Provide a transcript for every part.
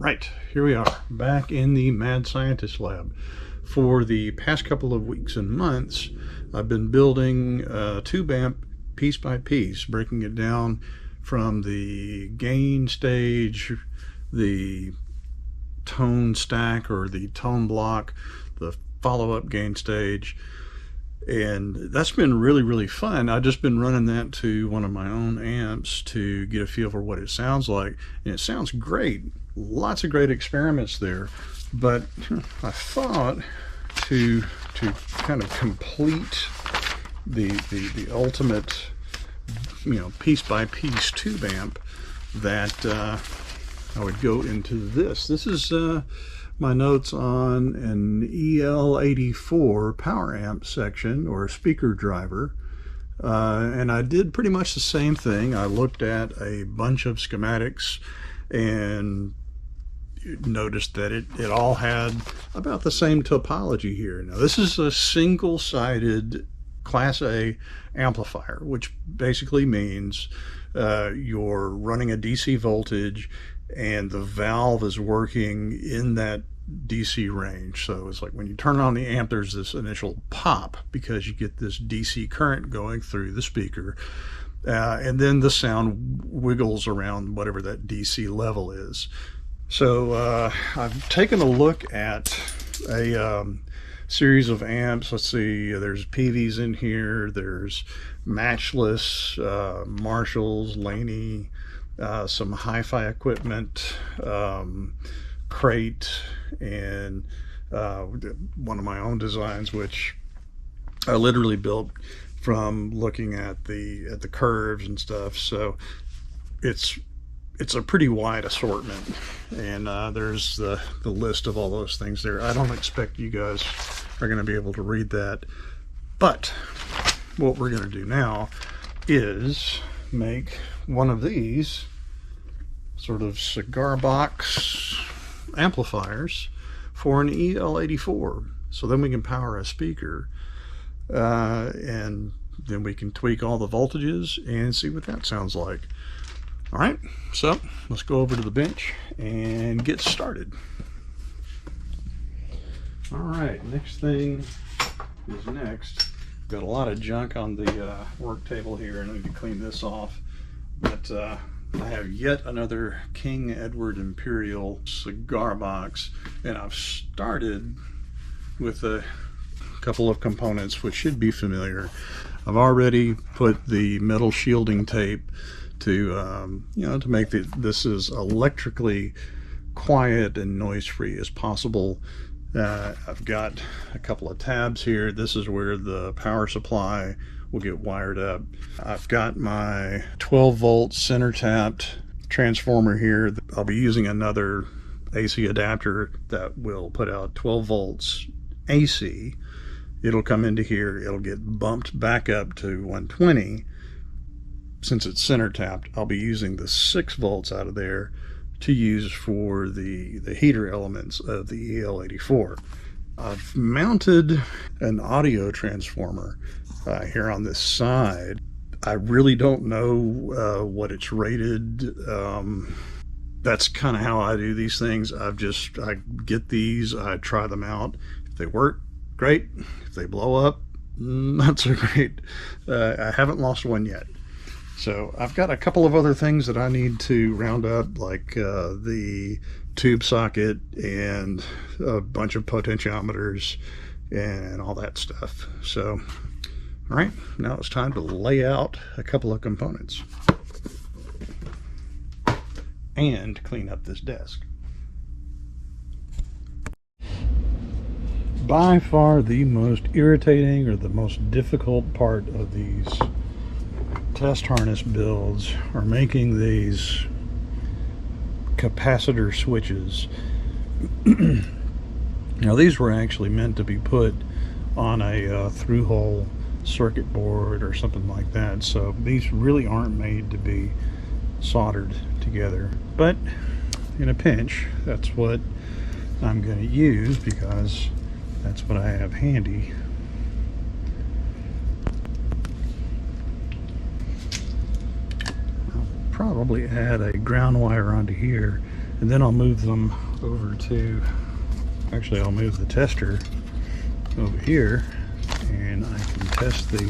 Right, here we are, back in the Mad Scientist Lab. For the past couple of weeks and months, I've been building a tube amp piece by piece, breaking it down from the gain stage, the tone stack or the tone block, the follow-up gain stage, and that's been really fun. I've just been running that to one of my own amps to get a feel for what it sounds like, and it sounds great. Lots of great experiments there, but I thought to kind of complete the ultimate, piece by piece tube amp, that I would go into this. This is my notes on an EL84 power amp section or speaker driver. And I did pretty much the same thing. I looked at a bunch of schematics and noticed that it all had about the same topology here. Now this is a single-sided Class A amplifier, which basically means you're running a DC voltage and the valve is working in that DC range. So it's like when you turn on the amp, there's this initial pop because you get this DC current going through the speaker, and then the sound wiggles around whatever that DC level is. So I've taken a look at a series of amps. Let's see, there's PVs in here, there's Matchless, Marshalls, Laney, some hi-fi equipment, Crate, and one of my own designs, which I literally built from looking at the curves and stuff. So it's a pretty wide assortment, and there's the list of all those things there. I don't expect you guys are going to be able to read that, but what we're going to do now is make one of these sort of cigar box amplifiers for an EL84, so then we can power a speaker, and then we can tweak all the voltages and see what that sounds like. All right, so let's go over to the bench and get started. All right, next thing is next. Got a lot of junk on the work table here, and I need to clean this off. But I have yet another King Edward Imperial cigar box, and I've started with a couple of components which should be familiar. I've already put the metal shielding tape to to make this as electrically quiet and noise-free as possible. I've got a couple of tabs here. This is where the power supply will get wired up. I've got my 12-volt center tapped transformer here. I'll be using another AC adapter that will put out 12 volts AC. It'll come into here, it'll get bumped back up to 120. Since it's center tapped, I'll be using the 6 volts out of there to use for the heater elements of the EL84. I've mounted an audio transformer here on this side. I really don't know what it's rated. That's kind of how I do these things. I get these, I try them out. If they work, great. If they blow up, not so great. I haven't lost one yet. So I've got a couple of other things that I need to round up, like the tube socket and a bunch of potentiometers and all that stuff. So, all right, now it's time to lay out a couple of components and clean up this desk. By far the most irritating or the most difficult part of these test harness builds are making these capacitor switches. Now these were actually meant to be put on a through-hole circuit board or something like that, so these really aren't made to be soldered together, but in a pinch that's what I'm going to use because that's what I have handy. Probably add a ground wire onto here And then I'll move them over to, actually I'll move the tester over here, and I can test the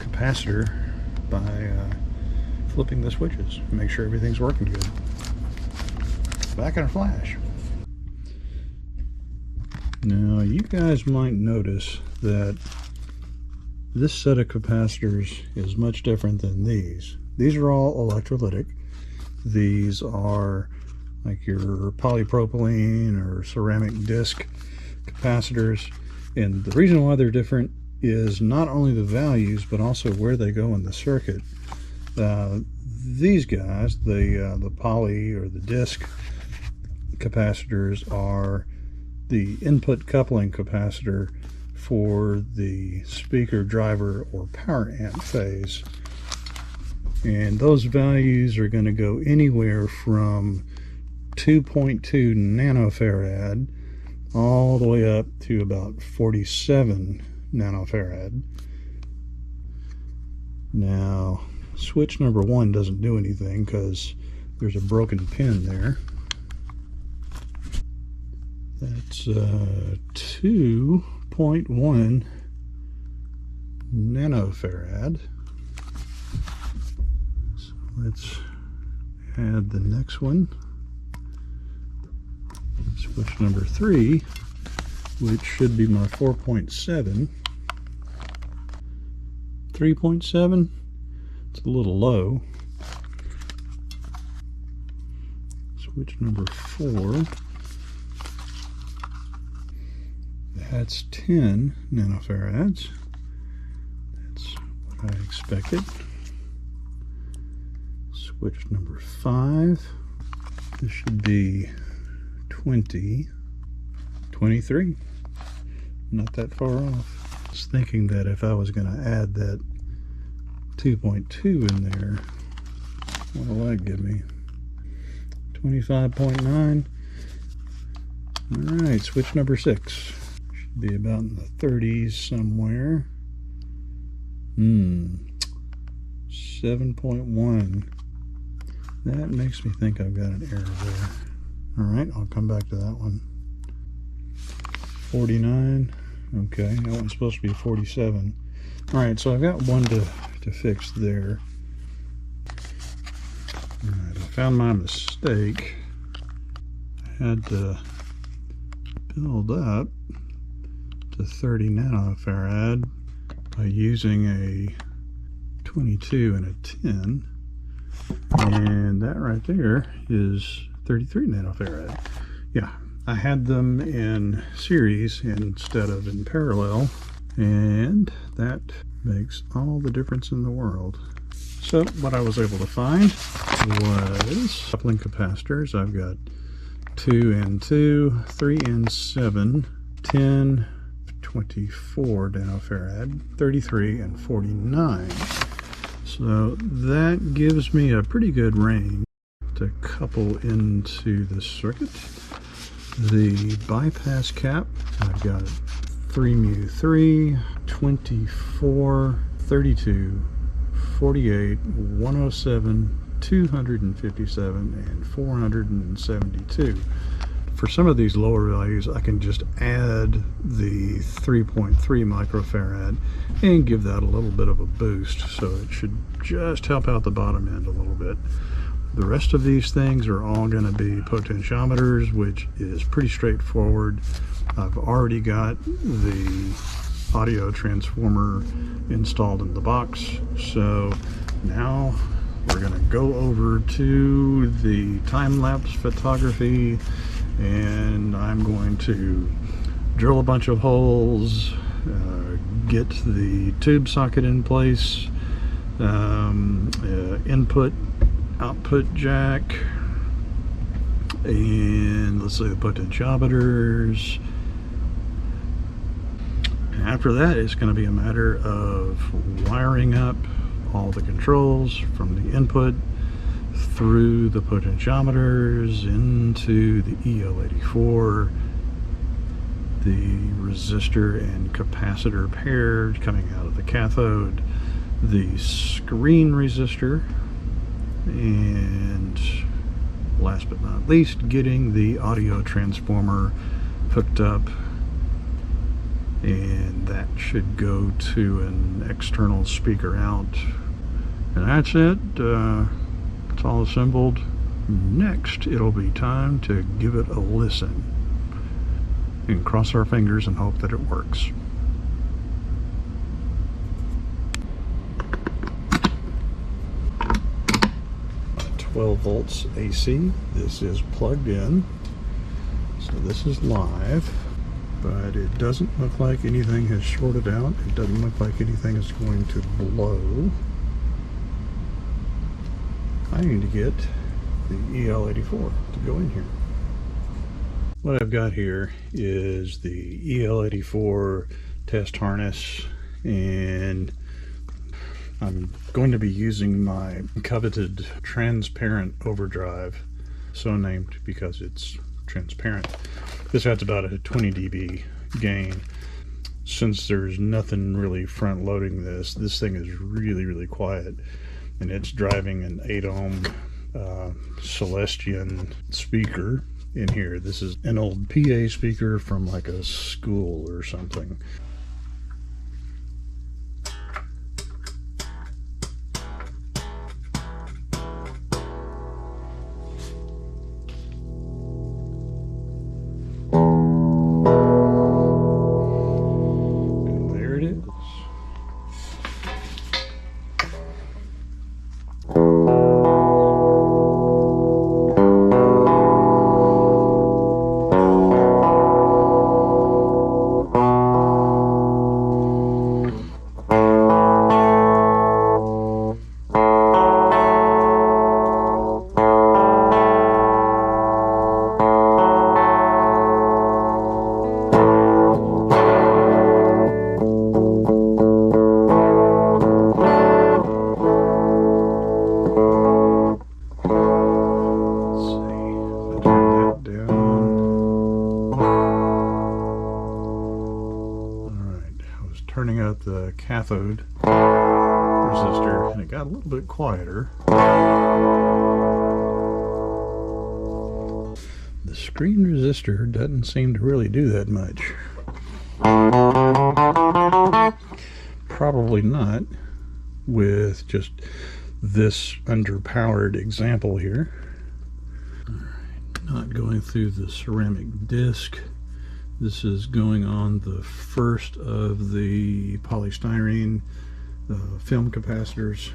capacitor by flipping the switches, make sure everything's working good. Back in a flash. Now you guys might notice that this set of capacitors is much different than these. These are all electrolytic. These are like your polypropylene or ceramic disc capacitors, and the reason why they're different is not only the values but also where they go in the circuit. These guys, the poly or the disc capacitors, are the input coupling capacitor for the speaker, driver, or power amp phase, and those values are going to go anywhere from 2.2 nanofarad all the way up to about 47 nanofarad. Now switch number 1 doesn't do anything because there's a broken pin there. That's 2.1 nanofarad. So let's add the next one. Switch number 3, which should be my 4.7. 3.7, it's a little low. Switch number 4, that's 10 nanofarads. That's what I expected. Switch number 5, this should be 23. Not that far off. I was thinking that if I was going to add that 2.2 in there, what will that give me? 25.9. Alright, switch number 6. Should be about in the 30s somewhere. 7.1. That makes me think I've got an error there. Alright, I'll come back to that one. 49. Okay, that one's supposed to be 47. Alright, so I've got one to fix there. Alright, I found my mistake. I had to build up to 30 nanofarad by using a 22 and a 10. And that right there is 33 nanofarad. Yeah, I had them in series instead of in parallel, and that makes all the difference in the world. So what I was able to find was coupling capacitors. I've got 2N2, 3N7, 10, 24 nanofarad, 33, and 49. So that gives me a pretty good range to couple into the circuit. The bypass cap, I've got 3mu3, 24, 32, 48, 107, 257, and 472. For some of these lower values, I can just add the 3.3 microfarad and give that a little bit of a boost, so it should just help out the bottom end a little bit. The rest of these things are all going to be potentiometers, which is pretty straightforward. I've already got the audio transformer installed in the box, so now we're going to go over to the time-lapse photography, and I'm going to drill a bunch of holes, get the tube socket in place, input output jack, and let's say the potentiometers. After that, it's going to be a matter of wiring up all the controls from the input through the potentiometers into the EL84, the resistor and capacitor pair coming out of the cathode, the screen resistor, and last last but not least, getting the audio transformer hooked up, and that should go to an external speaker out. And that's it. It's all assembled. Next, it'll be time to give it a listen and cross our fingers and hope that it works. 12 volts AC. This is plugged in, so this is live, but it doesn't look like anything has shorted out. It doesn't look like anything is going to blow. I need to get the EL84 to go in here. What I've got here is the EL84 test harness, and I'm going to be using my coveted transparent overdrive, so named because it's transparent. This has about a 20 dB gain. Since there's nothing really front loading this thing is really quiet, and it's driving an 8 ohm Celestion speaker in here. This is an old PA speaker from like a school or something. Turning out the cathode resistor, and it got a little bit quieter. The screen resistor doesn't seem to really do that much. Probably not with just this underpowered example here. All right, not going through the ceramic disc. This is going on the first of the polystyrene film capacitors.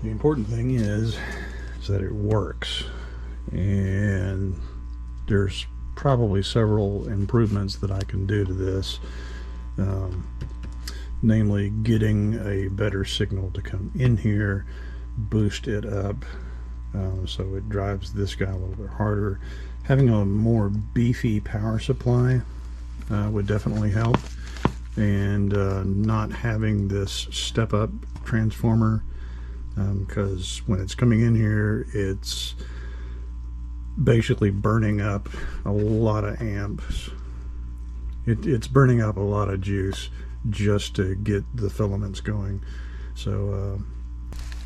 The important thing is that it works, and there's probably several improvements that I can do to this, namely getting a better signal to come in here, boost it up so it drives this guy a little bit harder. Having a more beefy power supply would definitely help, and not having this step-up transformer, because when it's coming in here, it's basically burning up a lot of amps. It's burning up a lot of juice just to get the filaments going. So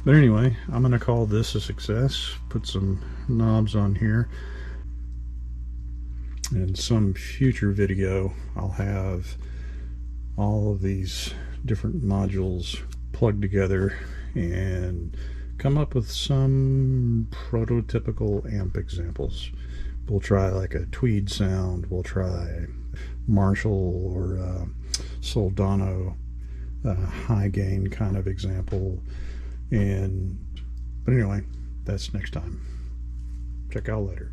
but anyway, I'm gonna call this a success. Put some knobs on here. In some future video, I'll have all of these different modules plugged together and come up with some prototypical amp examples. We'll try like a Tweed sound, we'll try Marshall or Soldano high gain kind of example. But anyway, That's next time. Check out later.